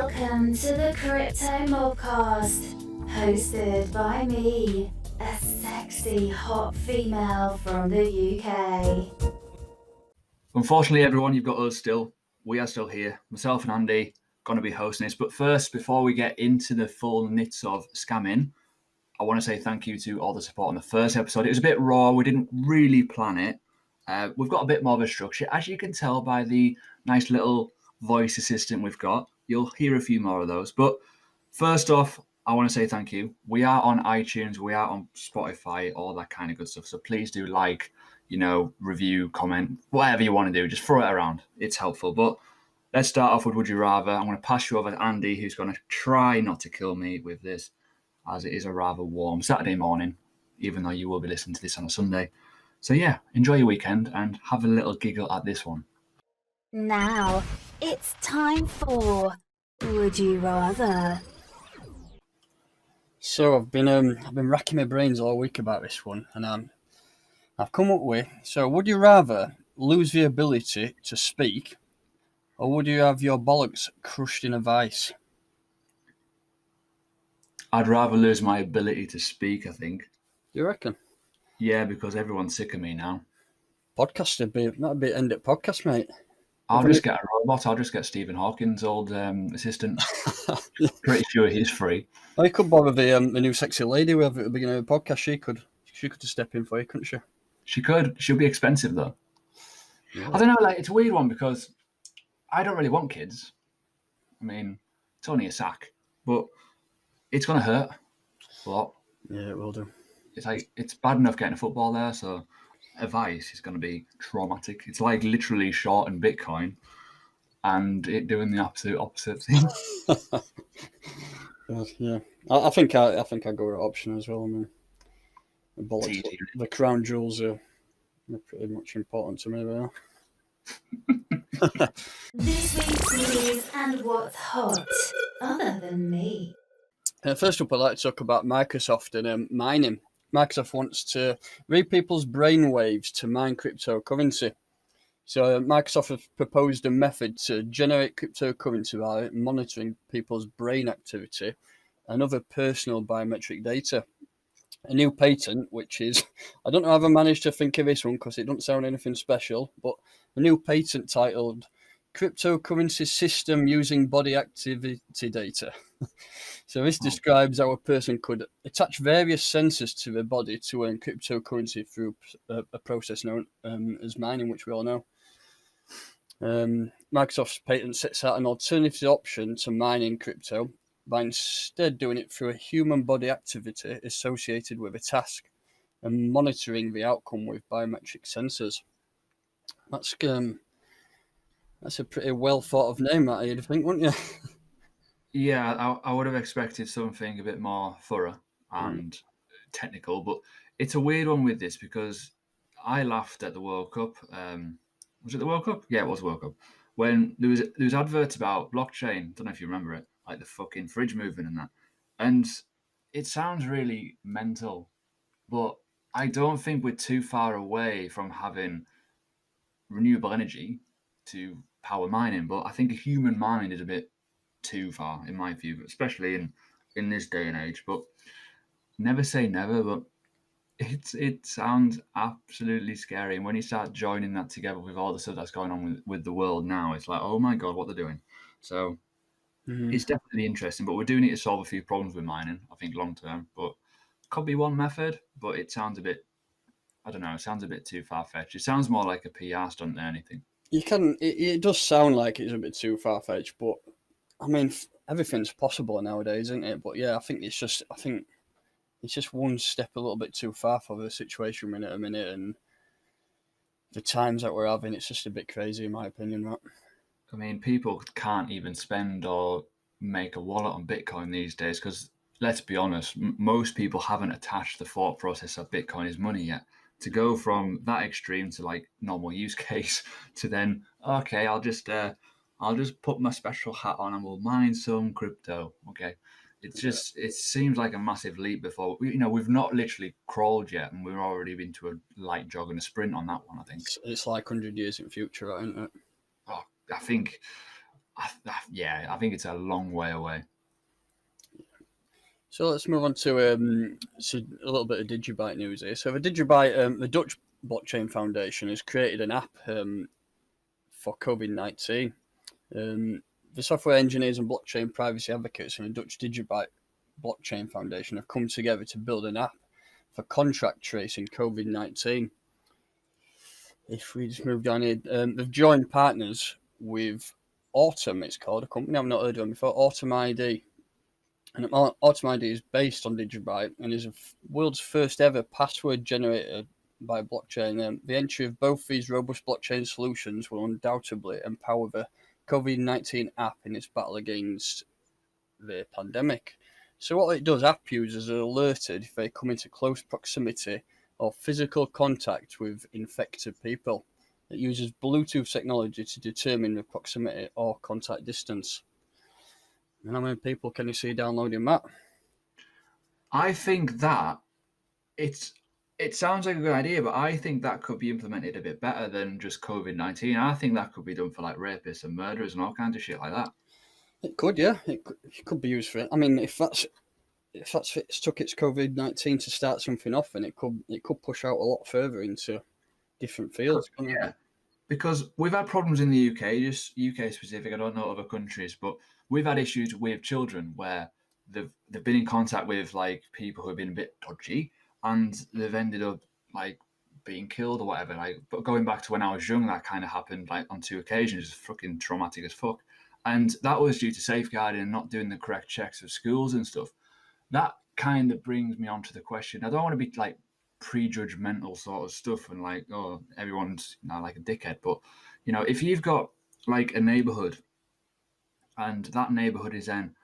Welcome to the Crypto Mobcast, hosted by me, a sexy hot female from the UK. Unfortunately, everyone, you've got us still. We are still here. Myself and Andy going to be hosting this. But first, before we get into the full nits of scamming, I want to say thank you to all the support on the first episode. It was a bit raw. We didn't really plan it. We've got a bit more of a structure. As you can tell by the nice little voice assistant we've got, you'll hear a few more of those. But first off, I want to say thank you. We are on iTunes. We are on Spotify, all that kind of good stuff. So please do review, comment, whatever you want to do. Just throw it around. It's helpful. But let's start off with Would You Rather. I'm going to pass you over to Andy, who's going to try not to kill me with this, as it is a rather warm Saturday morning, even though you will be listening to this on a Sunday. So yeah, enjoy your weekend and have a little giggle at this one. Now, it's time for Would You Rather? So I've been racking my brains all week about this one, and I've come up with, so would you rather lose the ability to speak, or would you have your bollocks crushed in a vice? I'd rather lose my ability to speak, I think. Do you reckon? Yeah, because everyone's sick of me now. That'd be end at podcast, mate. I'll just get a robot. I'll just get Stephen Hawking's old assistant. Pretty sure he's free. Oh, you could bother the new sexy lady we have at the beginning of the podcast. She could just step in for you, couldn't she? She could. She'll be expensive though. Yeah. I don't know. It's a weird one because I don't really want kids. I mean, it's only a sack, but it's gonna hurt a lot. Yeah, it will do. It's bad enough getting a football there, so a vice is going to be traumatic. It's like literally shorting Bitcoin and it doing the absolute opposite thing. Yeah, I think I'd go with that option as well. I mean, the crown jewels are pretty much important to me there. This week's news and what's hot, other than me. First up, I'd like to talk about Microsoft and mining. Microsoft wants to read people's brainwaves to mine cryptocurrency. So Microsoft has proposed a method to generate cryptocurrency by monitoring people's brain activity and other personal biometric data. A new patent, which is, I don't know how I managed to think of this one because it doesn't sound anything special, but a new patent titled Cryptocurrency System Using Body Activity Data. So this describes how a person could attach various sensors to their body to earn cryptocurrency through a process known as mining, which we all know. Microsoft's patent sets out an alternative option to mining crypto by instead doing it through a human body activity associated with a task and monitoring the outcome with biometric sensors. That's a pretty well thought of name, that you'd think, wouldn't you? Yeah, I would have expected something a bit more thorough and technical, but it's a weird one with this because I laughed at the World Cup. Was it the World Cup? Yeah, it was the World Cup. When there was adverts about blockchain. Don't know if you remember it, like the fucking fridge moving and that. And it sounds really mental, but I don't think we're too far away from having renewable energy to power mining. But I think a human mind is a bit too far in my view, especially in this day and age. But never say never, but it sounds absolutely scary. And when you start joining that together with all the stuff that's going on with the world now, it's like, oh my god, what they're doing. So it's definitely interesting, but we're doing it to solve a few problems with mining, I think, long term. But could be one method, but it sounds a bit, I don't know, it sounds a bit too far-fetched. It sounds more like a PR stunt than anything. It does sound like it's a bit too far-fetched, but I mean, everything's possible nowadays, isn't it? But yeah, I think it's just one step a little bit too far for the situation we're in at a minute, and the times that we're having, it's just a bit crazy in my opinion, right? I mean, people can't even spend or make a wallet on Bitcoin these days because, let's be honest, most people haven't attached the thought process that Bitcoin is money yet. To go from that extreme to like normal use case to then, okay, I'll just put my special hat on and we'll mine some crypto. Okay. It seems like a massive leap before, we've not literally crawled yet and we're already into a light jog and a sprint on that one, I think. It's like 100 years in future, right, isn't it? Oh, I think I think it's a long way away. So let's move on to a little bit of Digibyte news here. So the Digibyte, the Dutch Blockchain Foundation, has created an app for COVID-19. The software engineers and blockchain privacy advocates from the Dutch Digibyte Blockchain Foundation have come together to build an app for contract tracing COVID-19. If we just move down here, they've joined partners with Autumn, it's called, a company I've not heard of before, Autumn ID. And Autumn ID is based on Digibyte and is the world's first ever password generator by blockchain. The entry of both these robust blockchain solutions will undoubtedly empower the COVID-19 app in its battle against the pandemic. So what it does, app users are alerted if they come into close proximity or physical contact with infected people. It uses Bluetooth technology to determine the proximity or contact distance. And how many people can you see downloading that? I think that it sounds like a good idea, but I think that could be implemented a bit better than just COVID-19. I think that could be done for like rapists and murderers and all kinds of shit like that. It could, yeah. It could be used for it. I mean, if it's took its COVID-19 to start something off, then it could push out a lot further into different fields. Yeah, because we've had problems in the UK, just UK specific. I don't know other countries, but we've had issues with children where they've been in contact with like people who have been a bit dodgy, and they've ended up like being killed or whatever. Like, but going back to when I was young, that kind of happened like on 2 occasions. It's fucking traumatic as fuck, and that was due to safeguarding and not doing the correct checks of schools and stuff. That kind of brings me on to the question. I don't want to be like prejudgmental sort of stuff and like, oh, everyone's like a dickhead, but if you've got like a neighborhood and that neighborhood is then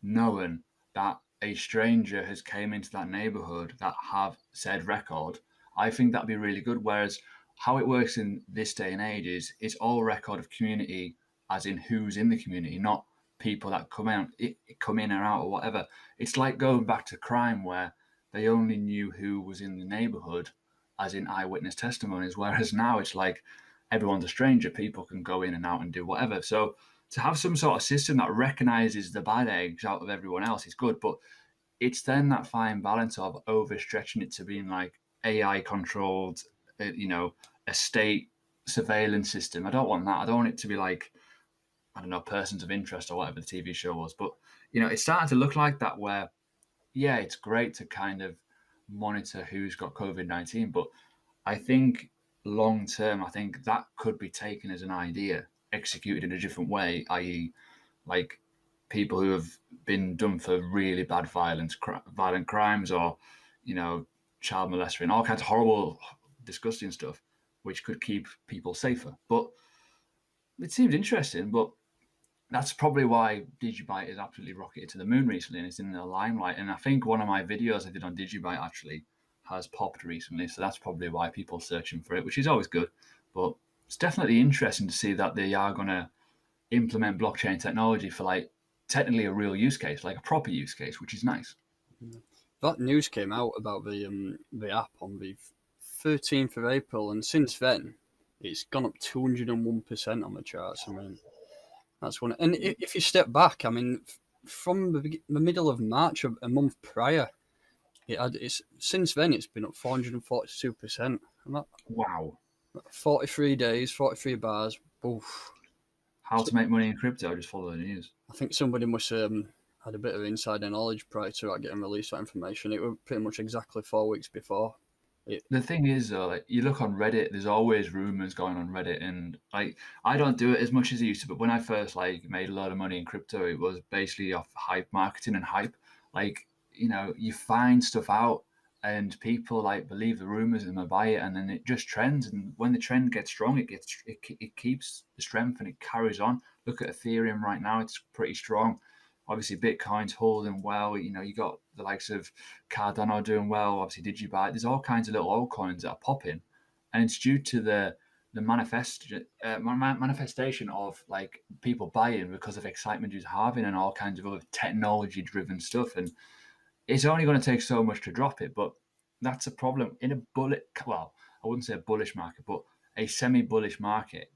knowing that a stranger has came into that neighborhood that have said record, I think that'd be really good. Whereas how it works in this day and age is it's all record of community, as in who's in the community, not people that come in or out or whatever. It's like going back to crime where they only knew who was in the neighborhood, as in eyewitness testimonies, whereas now it's like everyone's a stranger. People can go in and out and do whatever. So to have some sort of system that recognizes the bad eggs out of everyone else is good, but it's then that fine balance of overstretching it to being like AI controlled, a state surveillance system. I don't want that. I don't want it to be like, I don't know, Persons of Interest or whatever the TV show was. But, it's starting to look like that where, yeah, it's great to kind of monitor who's got COVID-19. But I think long term, I think that could be taken as an idea, executed in a different way, i.e. like people who have been done for really bad violent crimes or, child molesting, all kinds of horrible, disgusting stuff, which could keep people safer. But it seems interesting, but that's probably why Digibyte has absolutely rocketed to the moon recently and it's in the limelight. And I think one of my videos I did on Digibyte actually has popped recently. So that's probably why people are searching for it, which is always good. But it's definitely interesting to see that they are going to implement blockchain technology for like technically a real use case, like a proper use case, which is nice. That news came out about the app on the 13th of April, and since then it's gone up 201% on the charts. I mean, that's one. And if you step back, I mean, from the middle of March, a month prior, since then it's been up 442%. And that, wow. 43 days, 43 bars. Oof. How to make money in crypto? Just follow the news. I think somebody must have had a bit of insider knowledge prior to getting released that information. It was pretty much exactly 4 weeks before. The thing is, though, like, you look on Reddit, there's always rumors going on Reddit, and like I don't do it as much as I used to. But when I first like made a lot of money in crypto, it was basically off hype marketing and hype. Like, you find stuff out, and people like believe the rumors and they buy it, and then it just trends. And when the trend gets strong, it keeps the strength and it carries on. Look at Ethereum right now; it's pretty strong. Obviously, Bitcoin's holding well. You got the likes of Cardano doing well. Obviously, Digibyte. There's all kinds of little altcoins that are popping, and it's due to the manifestation of like people buying because of excitement due to halving and all kinds of other technology-driven stuff. And it's only going to take so much to drop it, but that's a problem in a I wouldn't say a bullish market, but a semi-bullish market.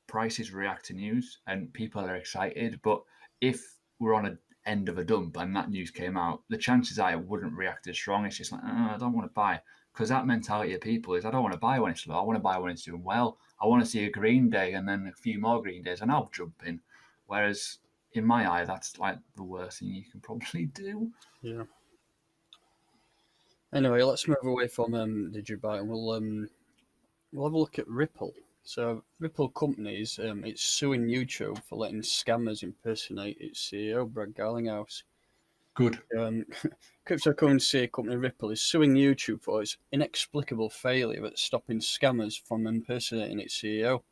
prices react to news and people are excited. But if we're on an end of a dump and that news came out, the chances are it wouldn't react as strong. It's just like, I don't want to buy. Because that mentality of people is, I don't want to buy when it's low. I want to buy when it's doing well. I want to see a green day and then a few more green days and I'll jump in. Whereas in my eye, that's like the worst thing you can probably do. Yeah. Anyway, let's move away from Digibyte and we'll have a look at Ripple. So Ripple companies, it's suing YouTube for letting scammers impersonate its CEO, Brad Garlinghouse. Good. Cryptocurrency company Ripple is suing YouTube for its inexplicable failure at stopping scammers from impersonating its CEO.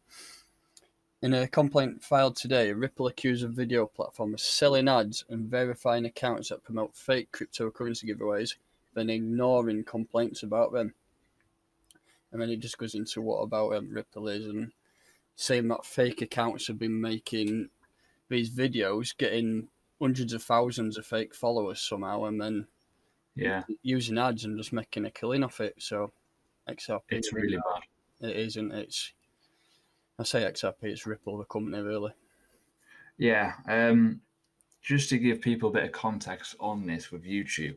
In a complaint filed today, Ripple accused a video platform of selling ads and verifying accounts that promote fake cryptocurrency giveaways, then ignoring complaints about them. And then it just goes into what about Ripple is and saying that fake accounts have been making these videos, getting hundreds of thousands of fake followers somehow, and then using ads and just making a killing off it. So XRP, it's really bad. It isn't. I say XRP, it's Ripple, the company, really. Yeah. Just to give people a bit of context on this with YouTube,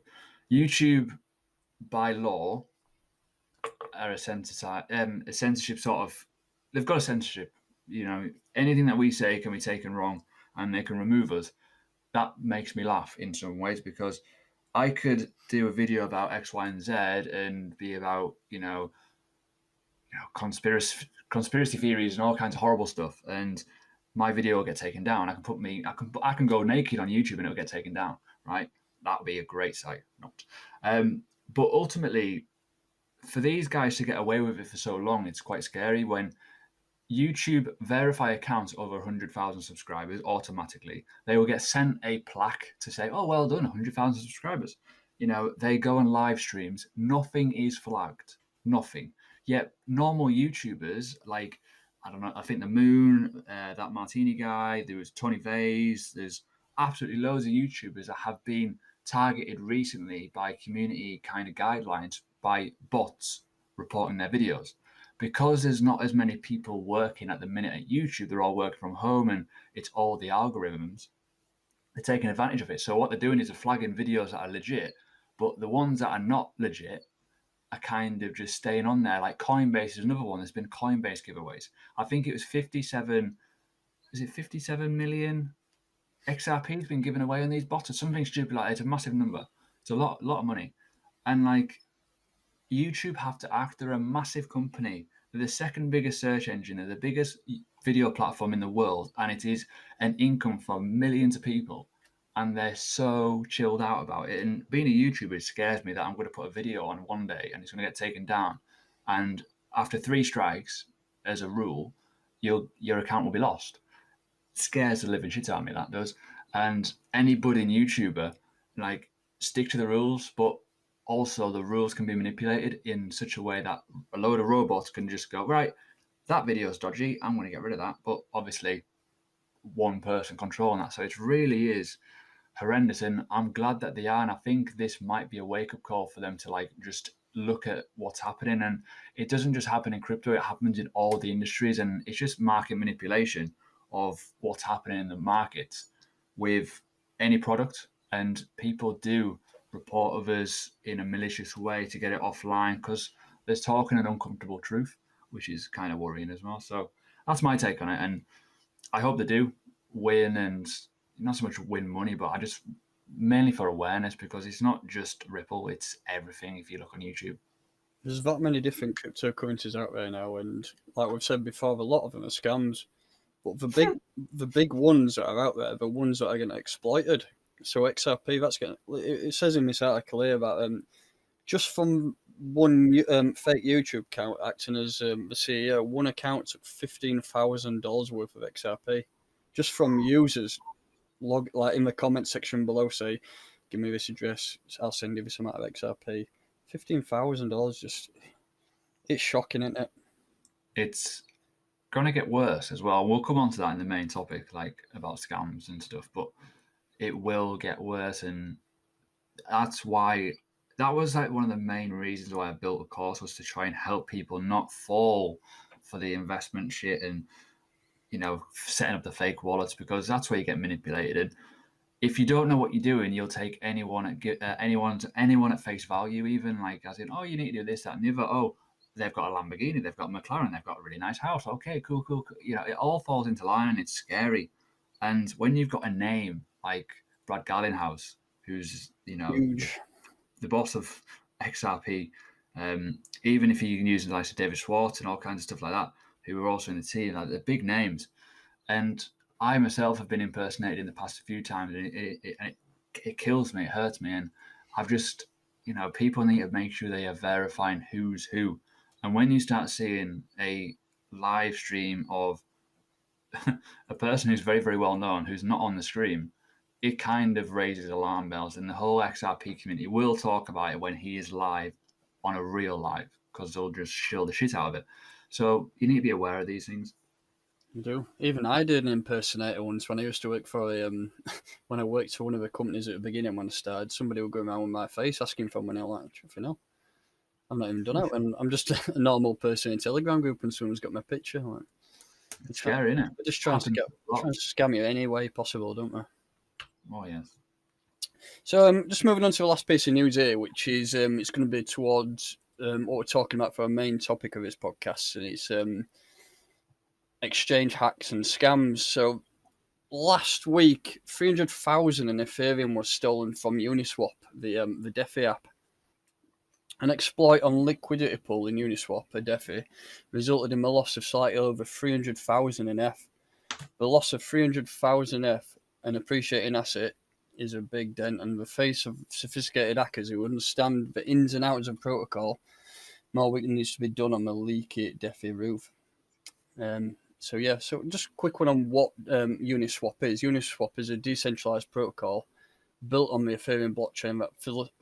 by law, are a censorship sort of. They've got a censorship. Anything that we say can be taken wrong, and they can remove us. That makes me laugh in some ways because I could do a video about X, Y, and Z and be about conspiracy theories and all kinds of horrible stuff, and my video will get taken down. I can go naked on YouTube and it'll get taken down, right? That would be a great site. Not, but ultimately, for these guys to get away with it for so long, it's quite scary when YouTube verify accounts over 100,000 subscribers automatically. They will get sent a plaque to say, "Oh, well done, 100,000 subscribers." They go on live streams. Nothing is flagged. Nothing. Yet normal YouTubers, like, I don't know, I think The Moon, that Martini guy, there was Tony Vase, there's absolutely loads of YouTubers that have been targeted recently by community kind of guidelines by bots reporting their videos. Because there's not as many people working at the minute at YouTube, they're all working from home and it's all the algorithms, they're taking advantage of it. So what they're doing is they're flagging videos that are legit, but the ones that are not legit are kind of just staying on there. Like Coinbase is another one. There's been Coinbase giveaways. I think it was 57 million XRP has been given away on these bots or something stupid like that. It's a massive number. It's a lot of money. And like, YouTube have to act. They're a massive company. They're the second biggest search engine. They're the biggest video platform in the world, and it is an income for millions of people. And they're so chilled out about it. And being a YouTuber, it scares me that I'm going to put a video on one day and it's going to get taken down. And after 3 strikes, as a rule, your account will be lost. It scares the living shit out of me, that does. And any budding YouTuber, like, stick to the rules, but also the rules can be manipulated in such a way that a load of robots can just go, right, that video is dodgy, I'm going to get rid of that. But obviously one person controlling that. So it really is horrendous. And I'm glad that they are. And I think this might be a wake-up call for them to like just look at what's happening. And it doesn't just happen in crypto, it happens in all the industries. And it's just market manipulation of what's happening in the markets with any product. And people do report others in a malicious way to get it offline because there's talking an uncomfortable truth, which is kind of worrying as well. So that's my take on it. And I hope they do win, and not so much win money, but I just mainly for awareness, because it's not just Ripple, it's everything. If you look on YouTube, there's that many different cryptocurrencies out there now, and like we've said before, a lot of them are scams. But the big ones that are out there, the ones that are getting exploited. So XRP, that's getting. It says in this article here about just from one fake YouTube account acting as the CEO, one account took $15,000 worth of XRP, just from users like in the comment section below, say, "Give me this address, I'll send you this amount of XRP." $15,000, just it's shocking, isn't it? It's gonna get worse as well. We'll come on to that in the main topic, like about scams and stuff, but it will get worse. And that's why that was like one of the main reasons why I built a course, was to try and help people not fall for the investment shit and setting up the fake wallets, because that's where you get manipulated. And if you don't know what you're doing, you'll take anyone at face value, even like as in, oh, you need to do this, that, and the other. Oh, they've got a Lamborghini, they've got a McLaren, they've got a really nice house. Okay, cool. It all falls into line, and it's scary. And when you've got a name like Brad Garlinghouse, who's Huge. the boss of XRP, even if you can use the likes of David Schwartz and all kinds of stuff like that, who are also in the team, like they're big names. And I myself have been impersonated in the past a few times, and it kills me, it hurts me. And I've just, people need to make sure they are verifying who's who. And when you start seeing a live stream of a person who's very, very well known, who's not on the stream, it kind of raises alarm bells. And the whole XRP community will talk about it when he is live on a real live, because they'll just shill the shit out of it. So you need to be aware of these things. You do. Even I did an impersonator once when I used to work for when I worked for one of the companies at the beginning when I started. Somebody would go around with my face asking for money. I'm like, I've not even done it, and I'm just a normal person in a Telegram group, and someone's got my picture. Like, it's scary, isn't it? They're just trying to scam you any way possible, don't they? Oh yes. So just moving on to the last piece of news here, which is it's going to be towards what we're talking about for our main topic of this podcast, and it's exchange hacks and scams. So last week, 300,000 in Ethereum was stolen from Uniswap, the DEFI app. An exploit on liquidity pool in Uniswap, a DEFI, resulted in the loss of slightly over 300,000 in F. The loss of 300,000 F, an appreciating asset, is a big dent, and the face of sophisticated hackers who understand the ins and outs of protocol, more work needs to be done on the leaky DEFI roof. So just a quick one on what Uniswap is. Uniswap is a decentralized protocol built on the Ethereum blockchain that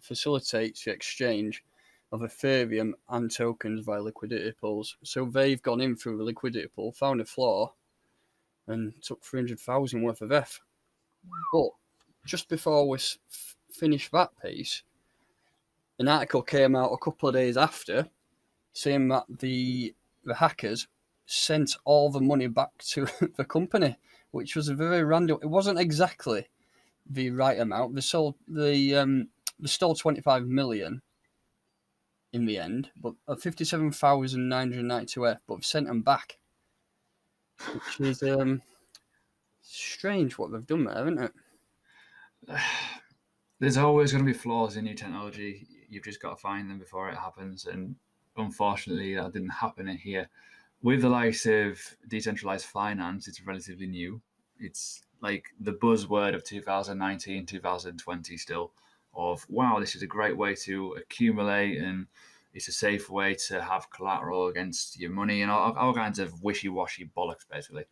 facilitates the exchange of Ethereum and tokens via liquidity pools. So they've gone in through the liquidity pool, found a flaw, and took 300,000 worth of F. But just before we finish that piece, an article came out a couple of days after saying that the hackers sent all the money back to the company, which was a very random. It wasn't exactly the right amount. They stole 25 million in the end, but 57,992 F, but they've sent them back, which is strange what they've done there, isn't it? There's always going to be flaws in new technology. You've just got to find them before it happens, and unfortunately that didn't happen here. With the likes of decentralized finance, it's relatively new. It's like the buzzword of 2019, 2020 still, of wow, this is a great way to accumulate, and it's a safe way to have collateral against your money, and all kinds of wishy-washy bollocks, basically.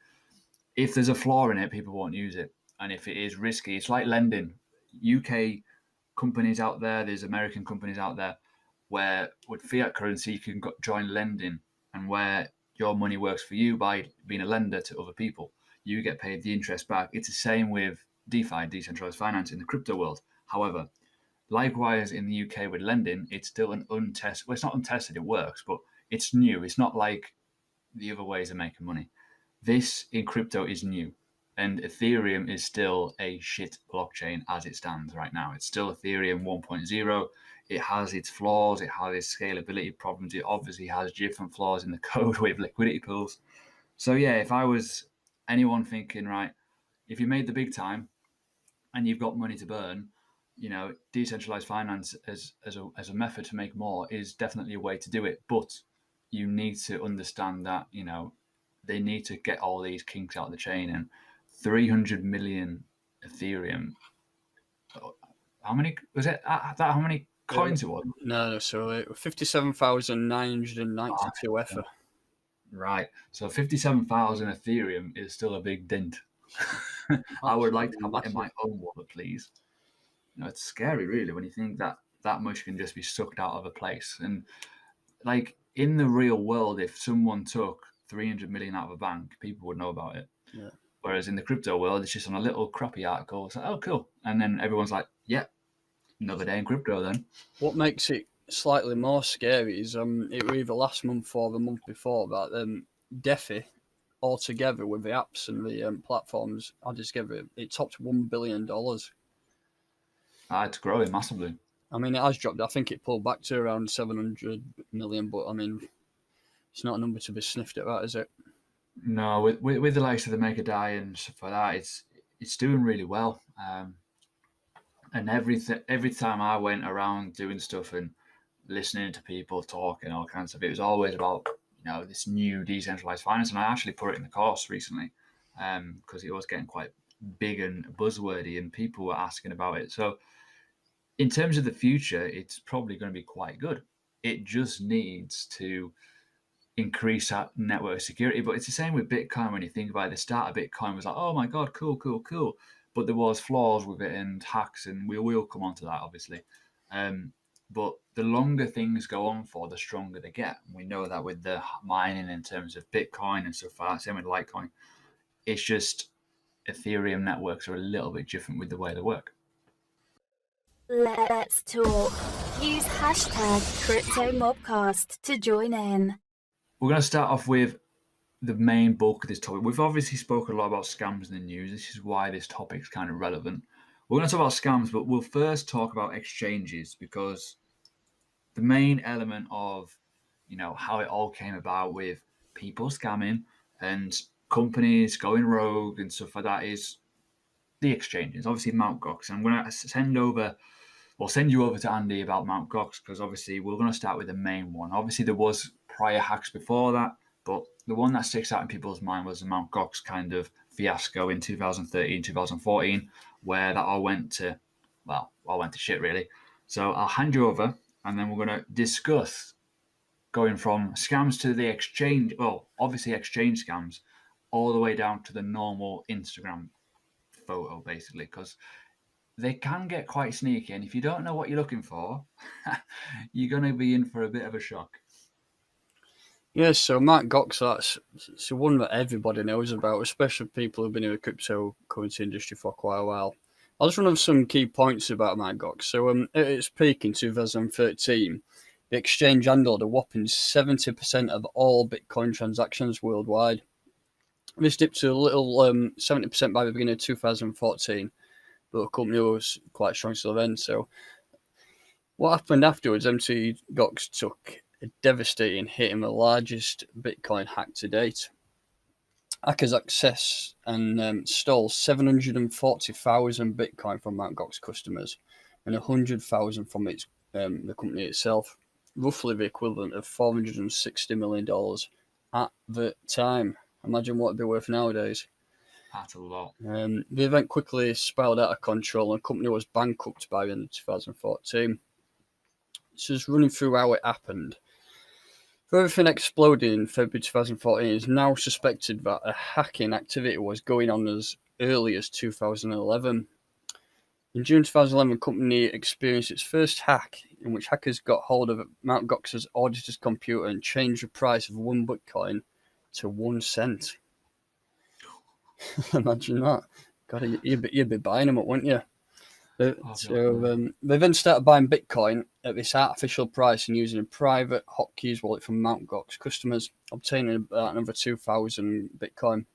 If there's a flaw in it, people won't use it. And if it is risky, it's like lending. UK companies out there, there's American companies out there, where with fiat currency, you can join lending, and where your money works for you by being a lender to other people. You get paid the interest back. It's the same with DeFi, decentralized finance, in the crypto world. However, likewise in the UK with lending, it's still an untested. Well, it's not untested, it works, but it's new. It's not like the other ways of making money. This in crypto is new, and Ethereum is still a shit blockchain as it stands right now. It's still Ethereum 1.0. It has its flaws. It has its scalability problems. It obviously has different flaws in the code with liquidity pools. So yeah, if I was anyone thinking, right, if you made the big time and you've got money to burn, decentralized finance as a method to make more is definitely a way to do it. But you need to understand that, they need to get all these kinks out of the chain. And 300 million Ethereum, how many was it? How many coins it was? No, so 57,992 F. Right. So 57,000 Ethereum is still a big dent. I would like to have that in my own wallet, please. It's scary, really, when you think that much can just be sucked out of a place. And like in the real world, if someone took 300 million out of a bank, people would know about it. Yeah. Whereas in the crypto world, it's just on a little crappy article. It's like, oh, cool. And then everyone's like, yeah, another day in crypto then. What makes it slightly more scary is it was either last month or the month before that DEFI altogether with the apps and the platforms added together, it topped $1 billion. It's growing massively. I mean, it has dropped. I think it pulled back to around 700 million, but I mean, it's not a number to be sniffed at, that, is it? No, with the likes of the Mega Die and stuff like that, it's doing really well. And every time I went around doing stuff and listening to people talking all kinds of it was always about this new decentralized finance, and I actually put it in the course recently because it was getting quite big and buzzwordy, and people were asking about it. So in terms of the future, it's probably going to be quite good. It just needs to increase that network security. But it's the same with Bitcoin. When you think about it, the start of Bitcoin was like, oh my God, cool. But there was flaws with it and hacks, and we will come on to that, obviously. But the longer things go on for, the stronger they get. We know that with the mining in terms of Bitcoin and stuff like that, same with Litecoin. It's just Ethereum networks are a little bit different with the way they work. Let's talk. Use hashtag Crypto Mobcast to join in. We're going to start off with the main bulk of this topic. We've obviously spoken a lot about scams in the news. This is why this topic is kind of relevant. We're going to talk about scams, but we'll first talk about exchanges, because the main element of how it all came about with people scamming and companies going rogue and stuff like that is the exchanges. Obviously, Mt. Gox. I'm going to send you over to Andy about Mt. Gox, because obviously we're going to start with the main one. Obviously, there was prior hacks before that, but the one that sticks out in people's mind was the Mt. Gox kind of fiasco in 2013, 2014, where that all went to shit, really. So I'll hand you over, and then we're going to discuss going from scams to the exchange, well, obviously exchange scams, all the way down to the normal Instagram photo, basically, because they can get quite sneaky, and if you don't know what you're looking for, you're going to be in for a bit of a shock. Yeah, so Mt. Gox, that's one that everybody knows about, especially people who've been in the cryptocurrency industry for quite a while. I'll just run over some key points about Mt. Gox. So at its peak in 2013, the exchange handled a whopping 70% of all Bitcoin transactions worldwide. This dipped to a little 70% by the beginning of 2014, but the company was quite strong still then. So what happened afterwards, Mt. Gox took a devastating hit in the largest Bitcoin hack to date. Hackers accessed and stole 740,000 Bitcoin from Mt. Gox customers and 100,000 from the company itself, roughly the equivalent of $460 million at the time. Imagine what it'd be worth nowadays. That's a lot. The event quickly spiraled out of control, and the company was bankrupt by the end of 2014. So just running through how it happened. Everything exploded in February 2014. It is now suspected that a hacking activity was going on as early as 2011. In June 2011, the company experienced its first hack, in which hackers got hold of Mt. Gox's auditor's computer and changed the price of one Bitcoin to 1 cent. Imagine that. God, you'd be buying them up, wouldn't you? They then started buying Bitcoin at this artificial price and using a private hotkeys wallet from Mt. Gox customers, obtaining about another 2,000 Bitcoin.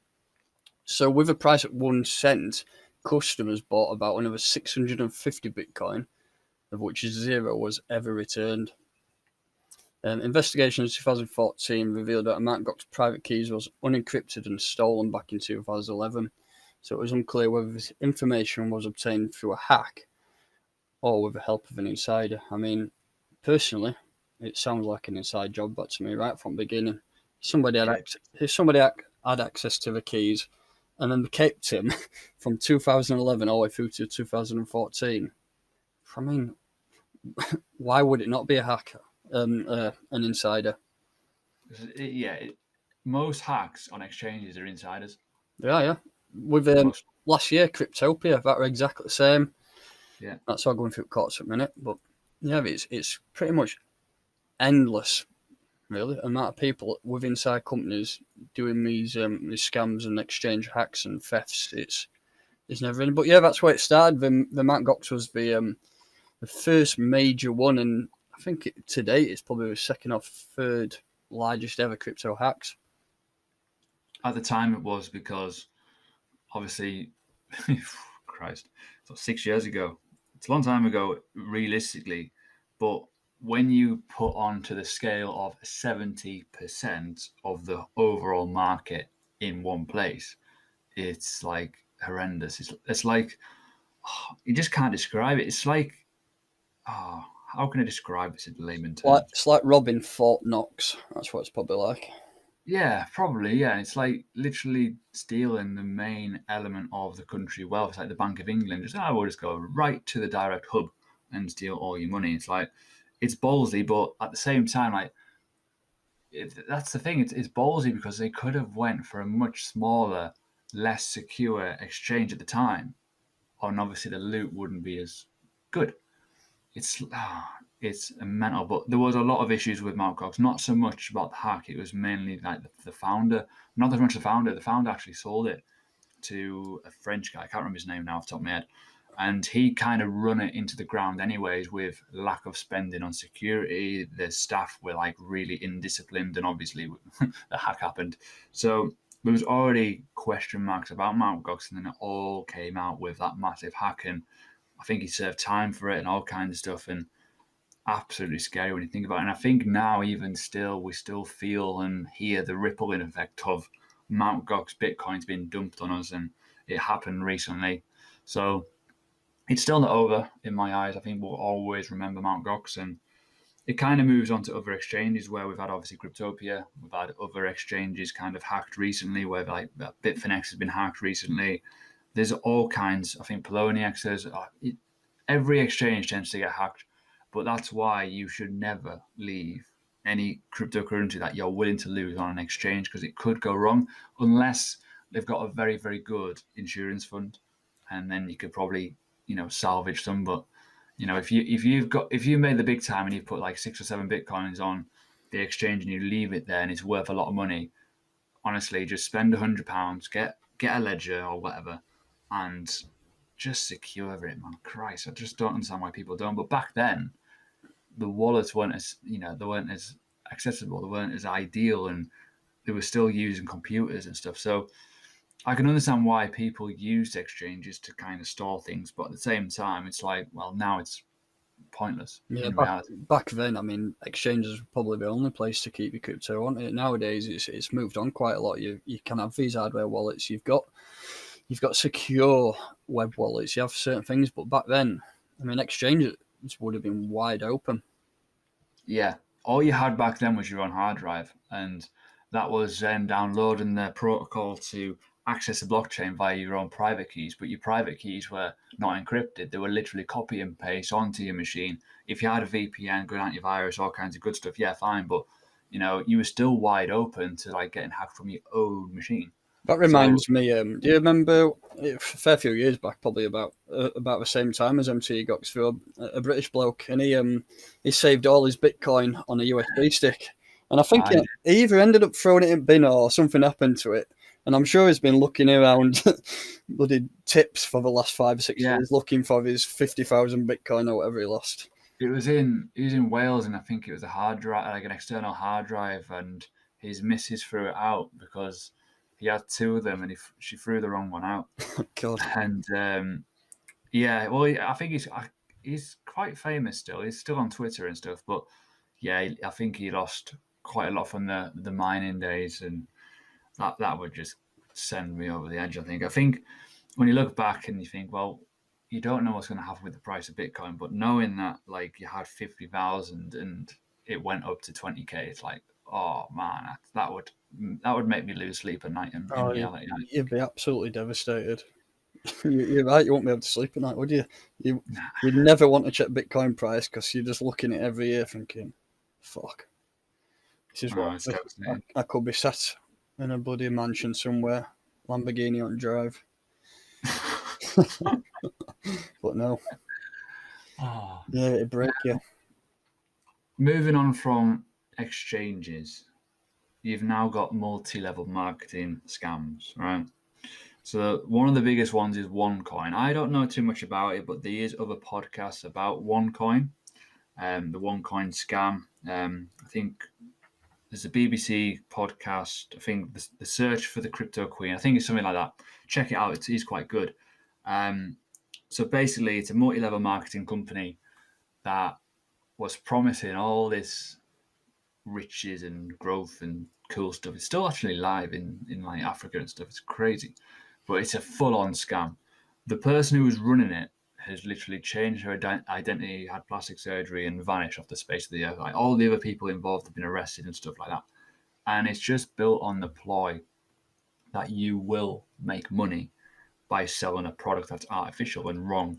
So with a price at 1 cent, customers bought about another 650 Bitcoin, of which 0 was ever returned. Investigations in 2014 revealed that Mt. Gox private keys was unencrypted and stolen back in 2011. So it was unclear whether this information was obtained through a hack or with the help of an insider. I mean, personally, it sounds like an inside job, but to me, right from the beginning, somebody had access to the keys, and then they kept him from 2011 all the way through to 2014. I mean, why would it not be a hacker, an insider? Yeah, most hacks on exchanges are insiders. Yeah. With last year, Cryptopia, that were exactly the same. Yeah, that's all going through courts at the minute, but yeah, it's pretty much endless, really, amount of people with inside companies doing these scams and exchange hacks and thefts. It's never ending. But yeah, that's where it started. The Mt. Gox was the first major one, and I think to date it's probably the second or third largest ever crypto hacks. At the time, it was because obviously, Christ, so 6 years ago. It's a long time ago, realistically, but when you put onto the scale of 70% of the overall market in one place, it's like horrendous. It's like you just can't describe it. It's like how can I describe this in layman terms? It's like robbing Fort Knox. That's what it's probably like. Yeah, probably. Yeah, it's like literally stealing the main element of the country wealth. It's like the Bank of England. We'll just go right to the direct hub and steal all your money. It's like it's ballsy, but at the same time, like that's the thing. It's ballsy because they could have went for a much smaller, less secure exchange at the time, and obviously the loot wouldn't be as good. It's mental, but there was a lot of issues with Mt. Gox. Not so much about the hack; it was mainly like the founder. Not as much the founder. The founder actually sold it to a French guy. I can't remember his name now off the top of my head. And he kind of run it into the ground anyways with lack of spending on security. The staff were like really indisciplined, and obviously the hack happened. So there was already question marks about Mt. Gox, and then it all came out with that massive hack. And I think he served time for it and all kinds of stuff. And absolutely scary when you think about it. And I think now, even still, we still feel and hear the rippling effect of Mt. Gox Bitcoins being dumped on us, and it happened recently. So it's still not over in my eyes. I think we'll always remember Mt. Gox, and it kind of moves on to other exchanges where we've had obviously Cryptopia, we've had other exchanges kind of hacked recently, where like Bitfinex has been hacked recently. There's all kinds. I think Poloniex has. Every exchange tends to get hacked, but that's why you should never leave any cryptocurrency that you're willing to lose on an exchange, because it could go wrong unless they've got a very, very good insurance fund, and then you could probably salvage some. But if you made the big time and you've put like 6 or 7 Bitcoins on the exchange and you leave it there and it's worth a lot of money, honestly, just spend £100, get a ledger or whatever, and just secure it, man. Christ, I just don't understand why people don't. But back then, the wallets weren't as they weren't as accessible, they weren't as ideal, and they were still using computers and stuff. So I can understand why people used exchanges to kind of store things, but at the same time, it's like, well, now it's pointless in reality. Back then, I mean, exchanges were probably the only place to keep your crypto on it. Nowadays, it's moved on quite a lot. You can have these hardware wallets. You've got secure web wallets. You have certain things, but back then, I mean, exchanges would have been wide open. Yeah, all you had back then was your own hard drive, and that was then downloading the protocol to access the blockchain via your own private keys. But your private keys were not encrypted; they were literally copy and paste onto your machine. If you had a VPN, good antivirus, all kinds of good stuff, yeah, fine. But you were still wide open to like getting hacked from your own machine. That reminds me. Do you remember a fair few years back, probably about the same time as MT got through a British bloke, and he saved all his Bitcoin on a USB stick, and I think he either ended up throwing it in bin or something happened to it. And I'm sure he's been looking around bloody tips for the last 5 or 6 years, looking for his 50,000 Bitcoin or whatever he lost. He was in Wales, and I think it was a hard drive, like an external hard drive, and his missus threw it out because he had 2 of them, and she threw the wrong one out. God. And I think he's quite famous still. He's still on Twitter and stuff, but yeah, I think he lost quite a lot from the mining days, and that would just send me over the edge. I think when you look back and you think, well, you don't know what's going to happen with the price of Bitcoin, but knowing that like you had 50,000 and it went up to 20k, it's like, oh man, that would make me lose sleep at night. In reality, you'd be absolutely devastated. You're right. You won't be able to sleep at night, would you? You'd never want to check Bitcoin price because you're just looking at it every year thinking, fuck, this is what I could be sat in a bloody mansion somewhere, Lamborghini on drive. But no. Yeah, it'd break you. Moving on from exchanges, you've now got multi-level marketing scams, right? So one of the biggest ones is OneCoin. I don't know too much about it, but there is other podcasts about OneCoin, the OneCoin scam. I think there's a BBC podcast, I think the Search for the Crypto Queen. I think it's something like that. Check it out. It's quite good. So basically, it's a multi-level marketing company that was promising all this riches and growth and cool stuff. It's still actually live in like Africa and stuff. It's crazy, but it's a full-on scam. The person who was running it has literally changed her identity, had plastic surgery, and vanished off the space of the earth. Like all the other people involved have been arrested and stuff like that. And it's just built on the ploy that you will make money by selling a product that's artificial and wrong.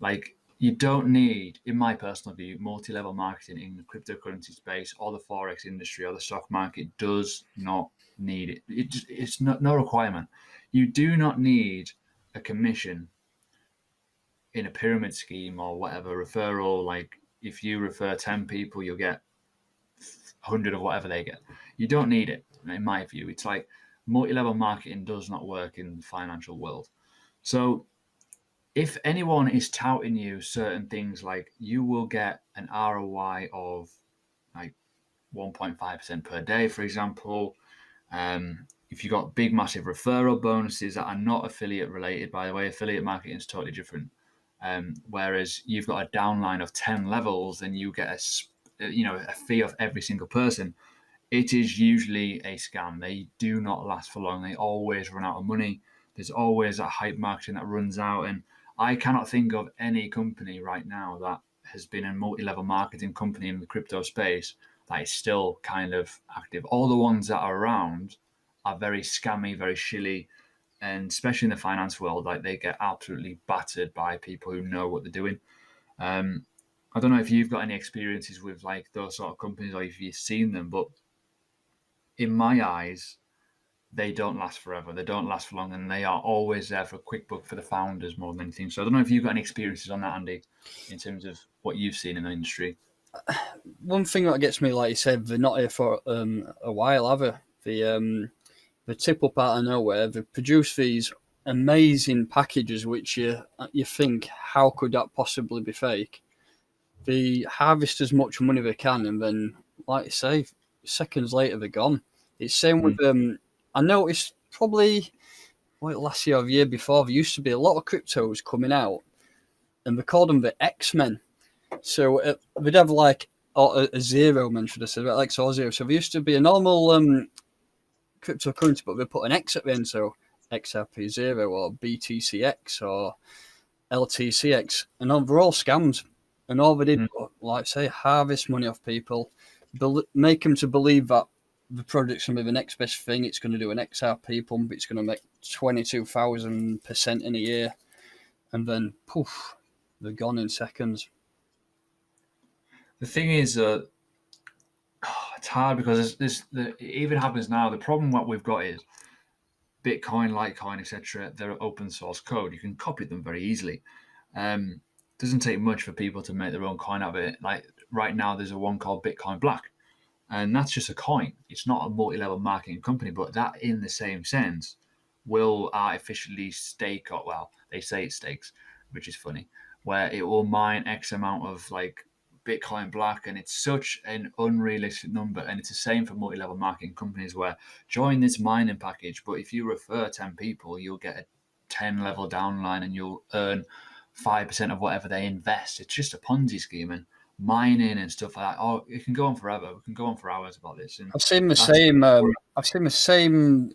Like you don't need, in my personal view, multi-level marketing in the cryptocurrency space or the forex industry or the stock market does not need it. It's not no requirement. You do not need a commission in a pyramid scheme or whatever referral. Like if you refer 10 people, you'll get 100 of whatever they get. You don't need it, in my view. It's like multi-level marketing does not work in the financial world. So if anyone is touting you certain things like you will get an ROI of like 1.5% per day, for example, if you got big, massive referral bonuses that are not affiliate related, by the way, affiliate marketing is totally different. Whereas you've got a downline of 10 levels and you get a fee of every single person, it is usually a scam. They do not last for long. They always run out of money. There's always that hype marketing that runs out. And I cannot think of any company right now that has been a multi-level marketing company in the crypto space that is still kind of active. All the ones that are around are very scammy, very shilly, and especially in the finance world, like they get absolutely battered by people who know what they're doing. I don't know if you've got any experiences with like those sort of companies or if you've seen them, but in my eyes, they don't last forever. They don't last for long, and they are always there for a quick buck for the founders more than anything. So I don't know if you've got any experiences on that, Andy, in terms of what you've seen in the industry. One thing that gets me, like you said, they're not here for a while, have they? The tip up out of nowhere. They produce these amazing packages, which you think, how could that possibly be fake? They harvest as much money they can, and then, like you say, seconds later they're gone. It's same with I noticed probably last year or the year before, there used to be a lot of cryptos coming out, and they called them the X-Men. So they'd have like a zero man, should I say, like X or zero. So there used to be a normal cryptocurrency, but they put an X at the end, so XRP0 or BTCX or LTCX, and they're all scams. And all they did, like say, harvest money off people, make them to believe that the product's going to be the next best thing. It's going to do an XRP pump. It's going to make 22,000% in a year. And then, poof, they're gone in seconds. The thing is, it's hard because it even happens now. The problem what we've got is Bitcoin, Litecoin, etc. They're open source code. You can copy them very easily. Doesn't take much for people to make their own coin out of it. Like right now, there's a one called Bitcoin Black. And that's just a coin. It's not a multi-level marketing company, but that in the same sense will artificially stake, or well, they say it stakes, which is funny, where it will mine X amount of like Bitcoin Black, and it's such an unrealistic number. And it's the same for multi-level marketing companies where join this mining package, but if you refer 10 people, you'll get a 10 level downline and you'll earn 5% of whatever they invest. It's just a Ponzi scheme. And mining and stuff like that. Oh, it can go on forever. We can go on for hours about this. And I've seen the same. I've seen the same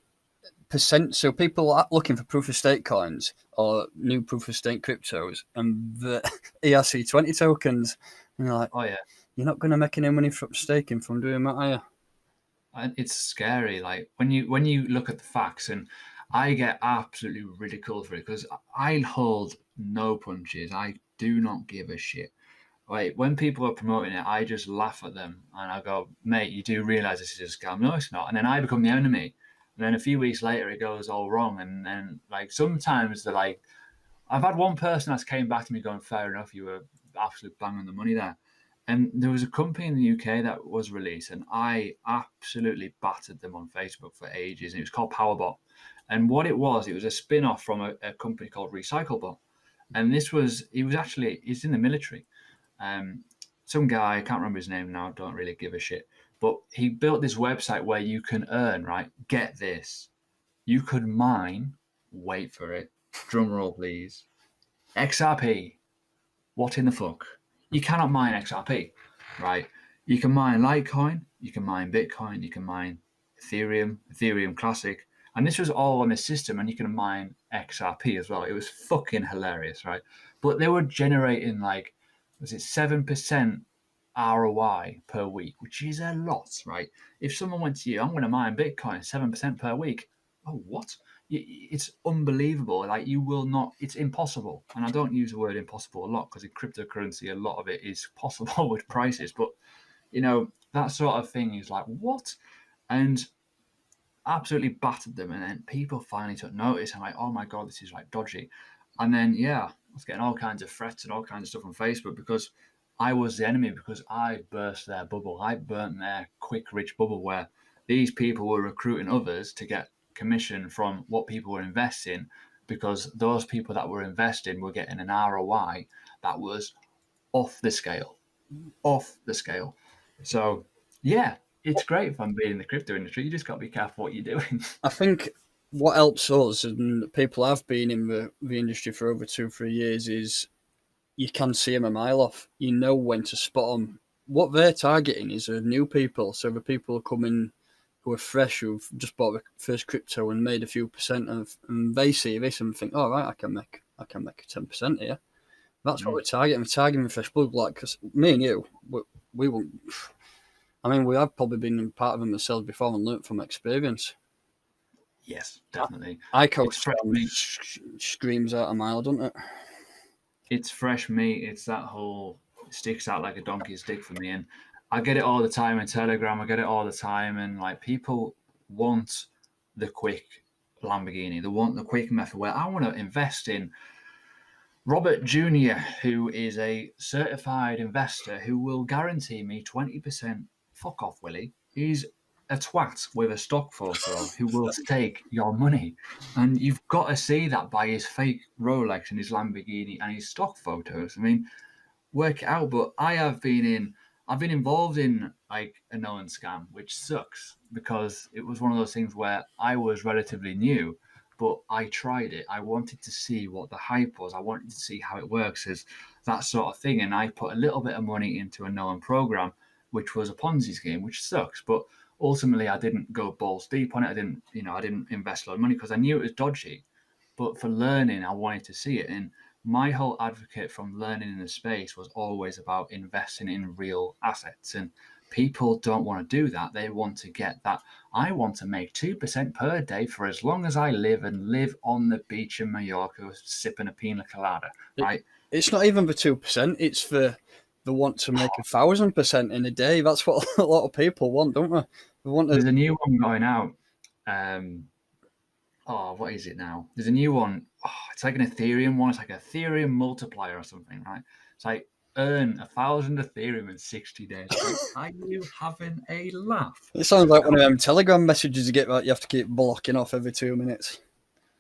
percent. So people are looking for proof of stake coins or new proof of stake cryptos, and the ERC20 tokens. And you're like, oh yeah, you're not going to make any money from staking from doing that, are you? And it's scary. Like when you look at the facts, and I get absolutely ridiculed for it because I hold no punches. I do not give a shit. Like when people are promoting it, I just laugh at them and I go, mate, you do realize this is a scam? No, it's not. And then I become the enemy. And then a few weeks later, it goes all wrong. And then like sometimes they're like, I've had one person that's came back to me going, fair enough, you were absolutely banging the money there. And there was a company in the UK that was released, and I absolutely battered them on Facebook for ages. And it was called Powerbot. And what it was a spin-off from a company called Recyclebot. And he's in the military. Some guy, I can't remember his name now, don't really give a shit. But he built this website where you can earn, right? Get this. You could mine, wait for it, drum roll please, XRP. What in the fuck? You cannot mine XRP, right? You can mine Litecoin, you can mine Bitcoin, you can mine Ethereum, Ethereum Classic, and this was all on the system, and you can mine XRP as well. It was fucking hilarious, right? But they were generating like, was it 7% ROI per week, which is a lot, right? If someone went to you, I'm going to mine Bitcoin 7% per week. Oh, what? It's unbelievable. Like, you will not, it's impossible. And I don't use the word impossible a lot because in cryptocurrency, a lot of it is possible with prices. But, that sort of thing is like, what? And absolutely battered them. And then people finally took notice. I'm like, oh my God, this is like dodgy. And then, yeah, I was getting all kinds of threats and all kinds of stuff on Facebook because I was the enemy, because I burst their bubble. I burnt their quick, rich bubble where these people were recruiting others to get commission from what people were investing, because those people that were investing were getting an ROI that was off the scale. So, yeah, it's great fun being in the crypto industry. You just got to be careful what you're doing. I think what helps us and people have been in the industry for over 2-3 years is you can see them a mile off. You know when to spot them. What they're targeting is new people. So the people who come in who are fresh, who've just bought the first crypto and made a few percent of, and they see this and think, "Oh, right, I can make 10% here." That's what we're targeting. We're targeting fresh blood. Like, because me and you, we won't. I mean, we have probably been part of them ourselves before and learnt from experience. Yes, definitely. ICO It's fresh meat. screams out a mile, doesn't it? It's fresh meat. It's that whole sticks out like a donkey's dick for me. And I get it all the time in Telegram. I get it all the time. And like, people want the quick Lamborghini. They want the quick method where I want to invest in Robert Jr., who is a certified investor who will guarantee me 20%. Fuck off, Willie. He's a twat with a stock photo who will take your money. And you've got to see that by his fake Rolex and his Lamborghini and his stock photos. I mean, work it out. But I've been involved in like a known scam, which sucks because it was one of those things where I was relatively new, but I tried it. I wanted to see what the hype was. I wanted to see how it works, as that sort of thing. And I put a little bit of money into a known program, which was a Ponzi scheme, which sucks. But ultimately, I didn't go balls deep on it. I didn't invest a lot of money because I knew it was dodgy. But for learning, I wanted to see it. And my whole advocate from learning in the space was always about investing in real assets. And people don't want to do that. They want to get that. I want to make 2% per day for as long as I live and live on the beach in Mallorca sipping a pina colada, right? It's not even for 2%. It's for the want to make 1,000% in a day. That's what a lot of people want, don't they? They want There's a new one going out. What is it now? There's a new one. It's like an Ethereum one. It's like an Ethereum multiplier or something, right? It's like earn 1,000 Ethereum in 60 days. Like, are you having a laugh? It sounds like one of them Telegram messages you get that you have to keep blocking off every 2 minutes.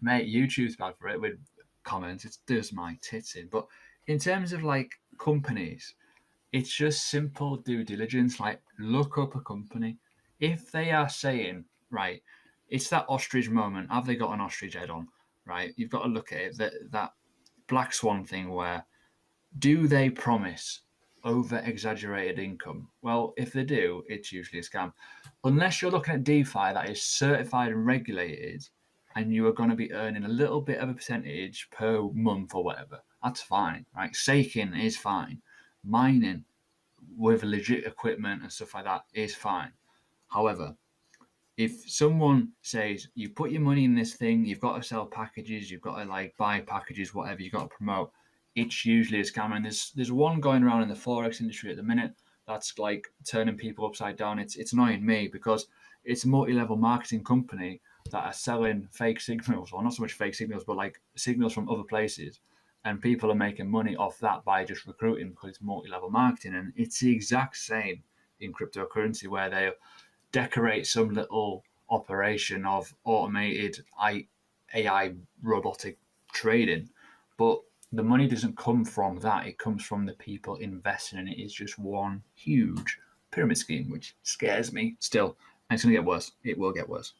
Mate, YouTube's bad for it with comments. It does my tits in. But in terms of like companies, it's just simple due diligence. Like, look up a company. If they are saying, right, it's that ostrich moment. Have they got an ostrich head on? Right? You've got to look at it. That black swan thing where, do they promise over-exaggerated income? Well, if they do, it's usually a scam. Unless you're looking at DeFi that is certified and regulated, and you are going to be earning a little bit of a percentage per month or whatever, that's fine, right? Staking is fine. Mining with legit equipment and stuff like that is fine. However, if someone says you put your money in this thing, you've got to sell packages, you've got to like buy packages, whatever, you've got to promote, it's usually a scam. And there's one going around in the Forex industry at the minute that's like turning people upside down. It's annoying me because it's a multi-level marketing company that are selling fake signals, or not so much fake signals, but like signals from other places. And people are making money off that by just recruiting because it's multi-level marketing. And it's the exact same in cryptocurrency where they decorate some little operation of automated AI robotic trading, but the money doesn't come from that. It comes from the people investing in it. It's just one huge pyramid scheme, which scares me still. And it's going to get worse. It will get worse.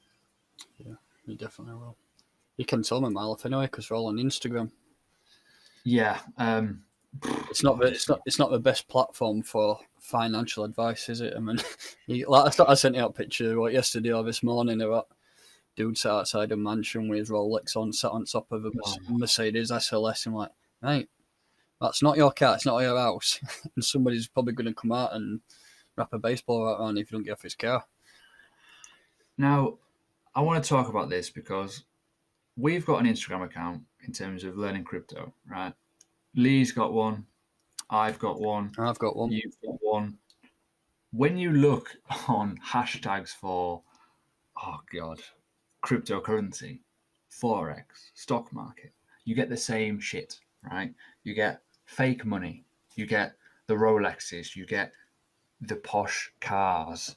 Yeah, you definitely will. You can tell me my life anyway because we're all on Instagram. Yeah. It's not the best platform for financial advice, is it? I mean, I sent you a picture yesterday or this morning about dude sat outside a mansion with his Rolex on, sat on top of a Mercedes SLS, and like, mate, that's not your car, it's not your house, and somebody's probably going to come out and wrap a baseball around if you don't get off his car. Now, I want to talk about this because we've got an Instagram account in terms of learning crypto, right? Lee's got one. I've got one. I've got one. You've got one. When you look on hashtags for, cryptocurrency, Forex, stock market, you get the same shit, right? You get fake money. You get the Rolexes. You get the posh cars.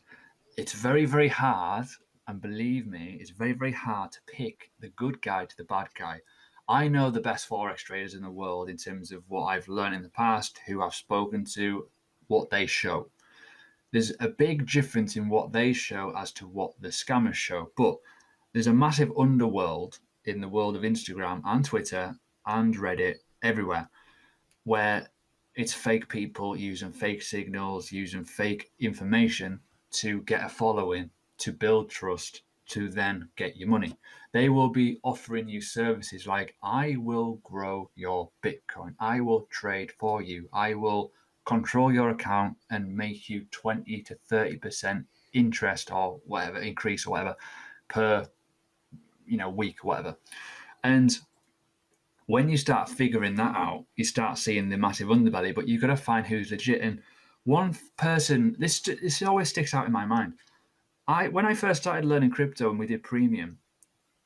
It's very, very hard. And believe me, it's very, very hard to pick the good guy to the bad guy. I know the best Forex traders in the world in terms of what I've learned in the past, who I've spoken to, what they show. There's a big difference in what they show as to what the scammers show. But there's a massive underworld in the world of Instagram and Twitter and Reddit, everywhere, where it's fake people using fake signals, using fake information to get a following, to build trust, to then get your money. They will be offering you services like, I will grow your Bitcoin. I will trade for you. I will control your account and make you 20 to 30% interest or whatever, increase or whatever per week or whatever. And when you start figuring that out, you start seeing the massive underbelly, but you've got to find who's legit. And one person, this always sticks out in my mind. When I first started learning crypto and we did premium,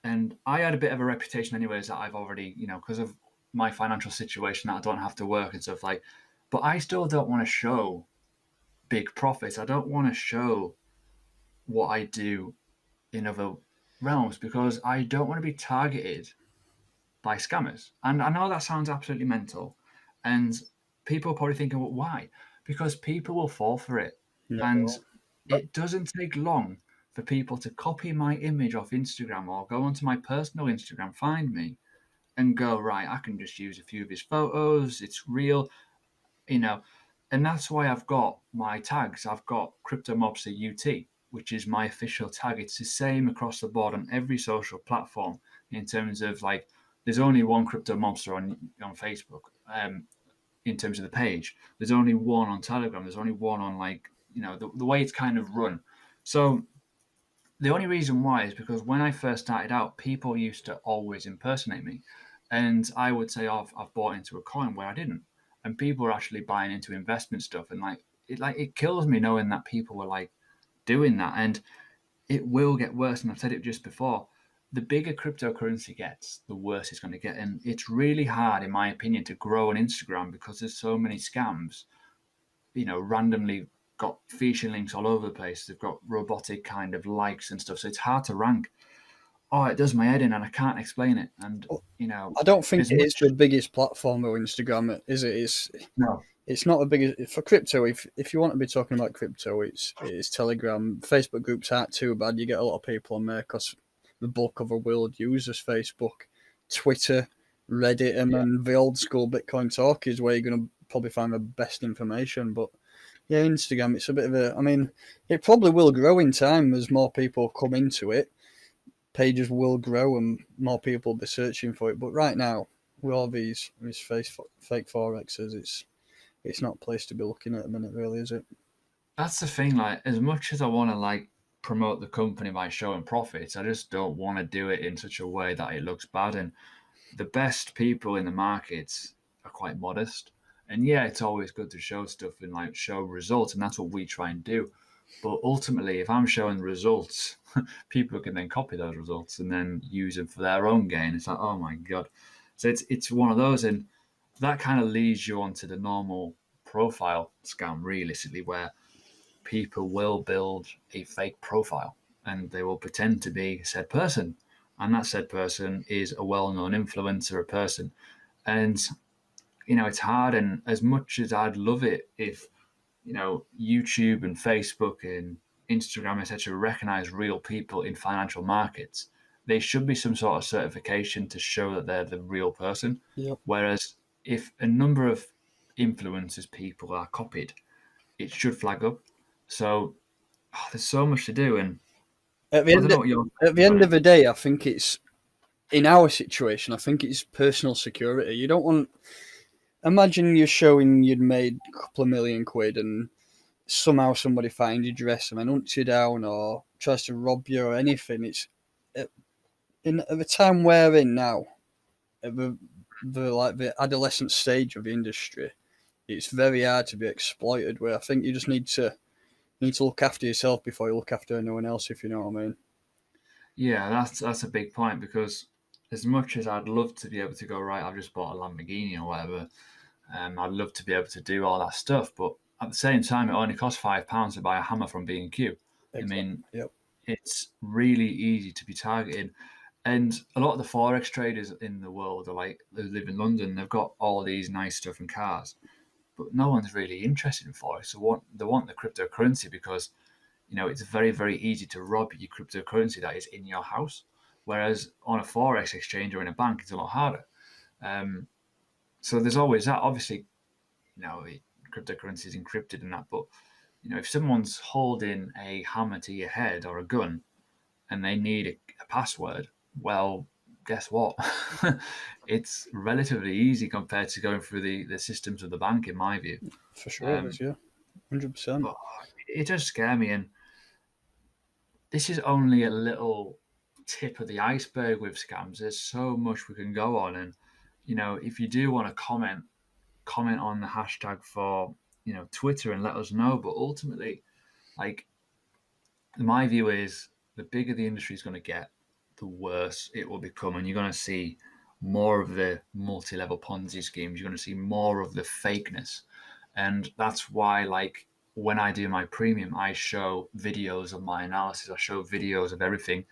and I had a bit of a reputation anyways that I've already, because of my financial situation, that I don't have to work and stuff like, but I still don't want to show big profits. I don't want to show what I do in other realms because I don't want to be targeted by scammers. And I know that sounds absolutely mental. And people are probably thinking, well, why? Because people will fall for it. No. And it doesn't take long for people to copy my image off Instagram or go onto my personal Instagram, find me, and go, right, I can just use a few of his photos. It's real, And that's why I've got my tags. I've got Crypto Mobster UT, which is my official tag. It's the same across the board on every social platform in terms of there's only one Crypto Mobster on Facebook in terms of the page. There's only one on Telegram. There's only one on the way it's kind of run. So the only reason why is because when I first started out, people used to always impersonate me. And I would say, I've bought into a coin where I didn't. And people were actually buying into investment stuff. And it kills me knowing that people were doing that. And it will get worse. And I've said it just before. The bigger cryptocurrency gets, the worse it's going to get. And it's really hard, in my opinion, to grow on Instagram because there's so many scams, randomly got phishing links all over the place. They've got robotic kind of likes and stuff. So it's hard to rank. Oh, it does my head in and I can't explain it. And, I don't think it is the biggest platform of Instagram, is it? No. It's not the biggest for crypto. If you want to be talking about crypto, it's Telegram. Facebook groups aren't too bad. You get a lot of people on there because the bulk of the world uses Facebook. Twitter, Reddit, and then the old school Bitcoin talk is where you're going to probably find the best information. But yeah, Instagram, it's a bit of it probably will grow in time as more people come into it. Pages will grow and more people will be searching for it. But right now, with all these fake Forexes, it's not a place to be looking at a minute, really, is it? That's the thing. As much as I want to promote the company by showing profits, I just don't want to do it in such a way that it looks bad. And the best people in the markets are quite modest. And yeah, it's always good to show stuff and show results, and that's what we try and do. But ultimately, if I'm showing results, people can then copy those results and then use them for their own gain. It's like, oh my God. So it's one of those, and that kind of leads you onto the normal profile scam, realistically, where people will build a fake profile and they will pretend to be said person. And that said person is a well-known influencer, a person. And, it's hard. And as much as I'd love it if, YouTube and Facebook and Instagram, etc., recognize real people in financial markets, there should be some sort of certification to show that they're the real person. Yep. Whereas if a number of influencers people are copied, it should flag up. So there's so much to do, and At the I end, don't know what your at the end of the day, I think it's, in our situation, I think it's personal security. You don't want. Imagine you're showing you'd made a couple of £1,000,000 and somehow somebody finds your dress and then hunts you down or tries to rob you or anything. It's at the time we're in now, at the adolescent stage of the industry. It's very hard to be exploited. Where I think you just need to look after yourself before you look after anyone else, if you know what I mean. Yeah, that's a big point, because as much as I'd love to be able to go, right, I've just bought a Lamborghini or whatever, I'd love to be able to do all that stuff, but at the same time, it only costs £5 to buy a hammer from B&Q. Exactly. I mean, yep. It's really easy to be targeted. And a lot of the Forex traders in the world are like, they live in London, they've got all these nice stuff and cars, but no one's really interested in Forex. They want the cryptocurrency because, it's very, very easy to rob your cryptocurrency that is in your house. Whereas on a Forex exchange or in a bank, it's a lot harder. So there's always that. Obviously, cryptocurrency is encrypted and that, but if someone's holding a hammer to your head or a gun and they need a password, well, guess what? It's relatively easy compared to going through the systems of the bank, in my view. For sure it is, yeah. 100%. But it does scare me, and this is only a little tip of the iceberg with scams. There's so much we can go on, and if you do want to comment on the hashtag for Twitter and let us know. But ultimately, like, my view is, the bigger the industry is going to get, the worse it will become, and you're going to see more of the multi-level Ponzi schemes. You're going to see more of the fakeness, and that's why, like, when I do my premium, I show videos of my analysis. I show videos of everything,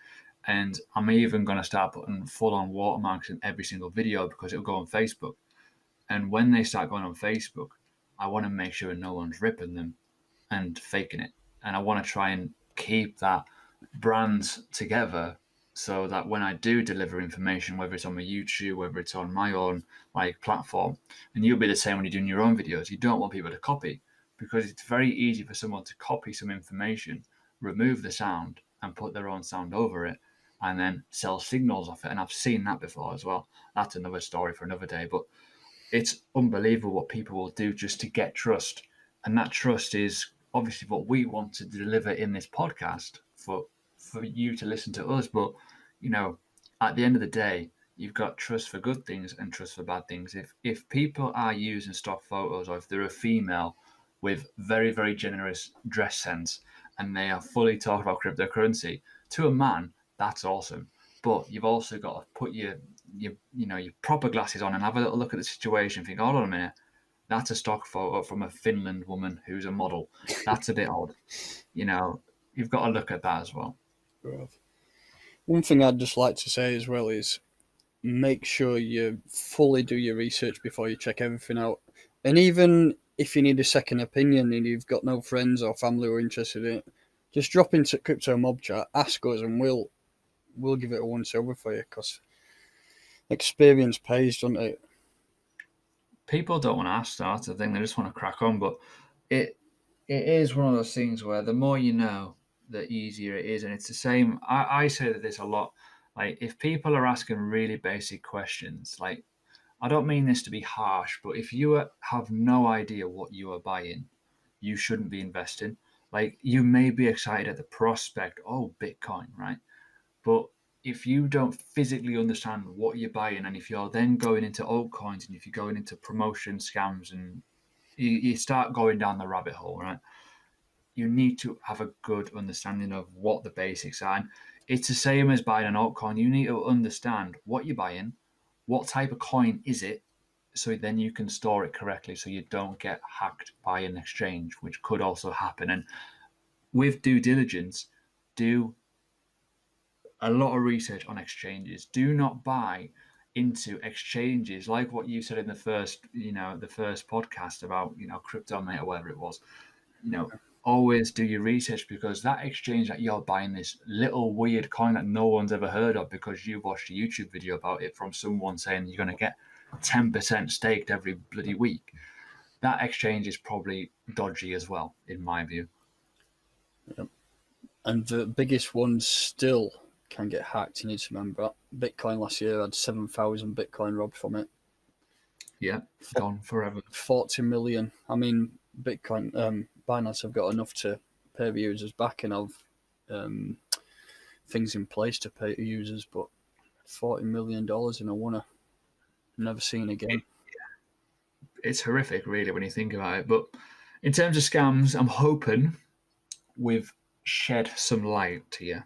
and I'm even going to start putting full-on watermarks in every single video, because it'll go on Facebook. And when they start going on Facebook, I want to make sure no one's ripping them and faking it. And I want to try and keep that brand together, so that when I do deliver information, whether it's on my YouTube, whether it's on my own platform, and you'll be the same when you're doing your own videos, you don't want people to copy, because it's very easy for someone to copy some information, remove the sound and put their own sound over it, and then sell signals off it. And I've seen that before as well. That's another story for another day. But it's unbelievable what people will do just to get trust. And that trust is obviously what we want to deliver in this podcast for you to listen to us. But, at the end of the day, you've got trust for good things and trust for bad things. If people are using stock photos, or if they're a female with very, very generous dress sense and they are fully talking about cryptocurrency, to a man, that's awesome. But you've also got to put your proper glasses on and have a little look at the situation and think, hold on a minute, that's a stock photo from a Finland woman who's a model. That's a bit odd. You've got to look at that as well. One thing I'd just like to say as well is, make sure you fully do your research before you check everything out. And even if you need a second opinion and you've got no friends or family who are interested in it, just drop into Crypto Mob Chat, ask us, and we'll give it a once over for you, because experience pays, doesn't it? People don't want to ask, that's the thing. They just want to crack on. But it is one of those things where the more you know, the easier it is. And it's the same. I say this a lot. Like, if people are asking really basic questions, like, I don't mean this to be harsh, but if you have no idea what you are buying, you shouldn't be investing. Like, you may be excited at the prospect, oh, Bitcoin, right? But if you don't physically understand what you're buying, and if you're then going into altcoins, and if you're going into promotion scams, and you start going down the rabbit hole, right? You need to have a good understanding of what the basics are. And it's the same as buying an altcoin. You need to understand what you're buying, what type of coin is it, so then you can store it correctly, so you don't get hacked by an exchange, which could also happen. And with due diligence, do a lot of research on exchanges. Do not buy into exchanges like what you said in the first podcast about, Crypto Mate or whatever it was. always do your research, because that exchange that you're buying this little weird coin that no one's ever heard of because you watched a YouTube video about it from someone saying you're going to get 10% staked every bloody week, that exchange is probably dodgy as well, in my view. Yep. And the biggest ones still can get hacked. You need to remember that. Bitcoin last year had 7,000 Bitcoin robbed from it. Yeah, gone forever. 40 million. I mean, Bitcoin, Binance have got enough to pay the users back and have things in place to pay the users, but $40 million in a one, never seen again. It's horrific, really, when you think about it. But in terms of scams, I'm hoping we've shed some light to you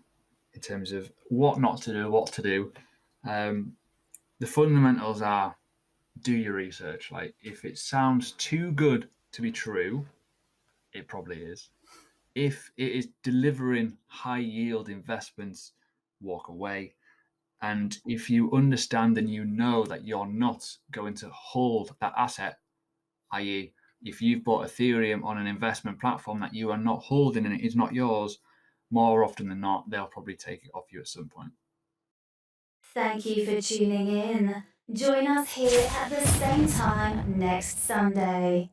in terms of what not to do, what to do. The fundamentals are: do your research. Like, if it sounds too good to be true, it probably is. If it is delivering high yield investments, walk away. And if you understand and you know that you're not going to hold that asset, i.e., if you've bought Ethereum on an investment platform that you are not holding and it is not yours, more often than not, they'll probably take it off you at some point. Thank you for tuning in. Join us here at the same time next Sunday.